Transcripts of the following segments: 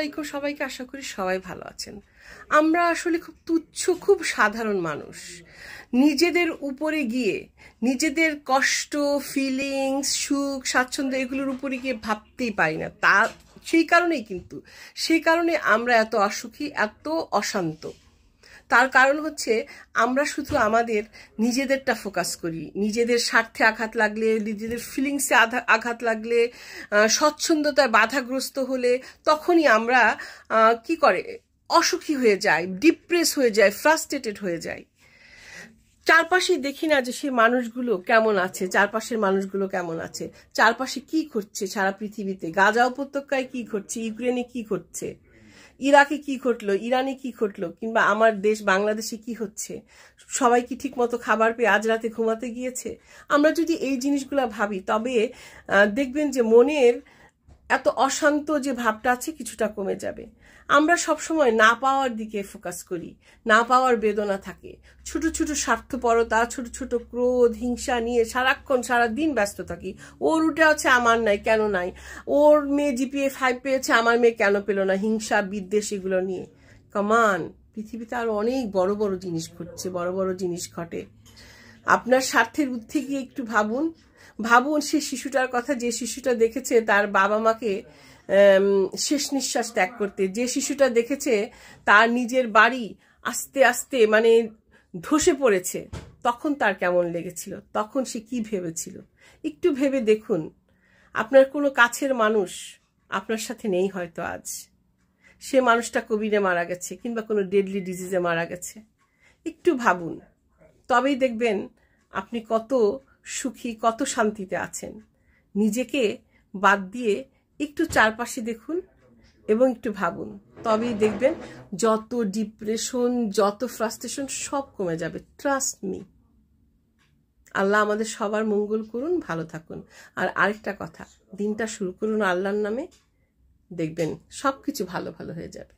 আলাইকুম সবাইকে। আশা করি সবাই ভালো আছেন। আমরা আসলে খুব তুচ্ছ, খুব সাধারণ মানুষ। নিজেদের উপরে গিয়ে নিজেদের কষ্ট, ফিলিংস, সুখ, স্বাচ্ছন্দ্য এগুলোর উপরে গিয়ে ভাবতেই পারি না। সেই কারণে আমরা এত অসুখী, এত অশান্ত। তার কারণ হচ্ছে আমরা শুধু আমাদের নিজেদেরটা ফোকাস করি। নিজেদের স্বার্থে আঘাত লাগলে, নিজেদের ফিলিংসে আঘাত লাগলে, স্বচ্ছন্দতায় বাধাগ্রস্ত হলে তখনই আমরা অসুখী হয়ে যাই, ডিপ্রেস হয়ে যাই, ফ্রাস্ট্রেটেড হয়ে যাই। চারপাশে দেখি না যে সেই মানুষগুলো কেমন আছে, চারপাশের মানুষগুলো কেমন আছে, চারপাশে কি ঘটছে সারা পৃথিবীতে। গাজা উপত্যকায় কি ঘটছে, ইউক্রেনে কি ঘটছে, ইরাকে কি ঘটলো, ইরানে কি ঘটলো, কিংবা আমার দেশ বাংলাদেশে কি হচ্ছে। সবাই কি ঠিক মতো খাবার পেয়ে আজ রাতে ঘুমাতে গিয়েছে? আমরা যদি এই জিনিসগুলো ভাবি তবে দেখবেন যে মনের এত অশান্ত যে ভাবটা আছে কিছুটা কমে যাবে। আমরা সবসময় না পাওয়ার দিকে ফোকাস করি, না পাওয়ার বেদনা থাকে, ছোট ছোট স্বার্থপরতা, ছোট ছোট ক্রোধ, হিংসা নিয়ে সারাদিন ব্যস্ত থাকি। ওর উঠে আছে, আমার নাই, কেন নাই? ওর মেয়ে জিপিএ 5 পেয়েছে, আমার মেয়ে কেন পেল না? হিংসা, বিদ্বেষ এগুলো নিয়ে। কমান, পৃথিবীতে আরো অনেক বড় বড় জিনিস ঘটছে, বড় বড় জিনিস ঘটে। আপনার স্বার্থের ঊর্ধ্বে গিয়ে একটু ভাবুন। সে শিশুটার কথা, যে শিশুটা দেখেছে তার বাবা মাকে শেষ নিঃশ্বাস ত্যাগ করতে, যে শিশুটা দেখেছে তার নিজের বাড়ি আস্তে আস্তে ধসে পড়েছে, তখন তার কেমন লেগেছিল, তখন সে কি ভেবেছিল। একটু ভেবে দেখুন। আপনার কোনো কাছের মানুষ আপনার সাথে নেই হয়তো আজ। সে মানুষটা কোভিডে মারা গেছে, কিংবা কোনো ডেডলি ডিজিজে মারা গেছে। একটু ভাবুন, তবেই দেখবেন আপনি কত সুখী, কত শান্তিতে আছেন। নিজেকে বাদ দিয়ে একটু চারপাশে দেখুন এবং একটু ভাবুন, তবেই দেখবেন যত ডিপ্রেশন, যত ফ্রাস্ট্রেশন সব কমে যাবে। Trust me. আল্লাহ আমাদের সবার মঙ্গল করুন, ভালো থাকুন। আর আরেকটা কথা, দিনটা শুরু করুন আল্লাহর নামে, দেখবেন সবকিছু ভালো ভালো হয়ে যাবে।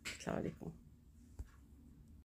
আসসালামু আলাইকুম।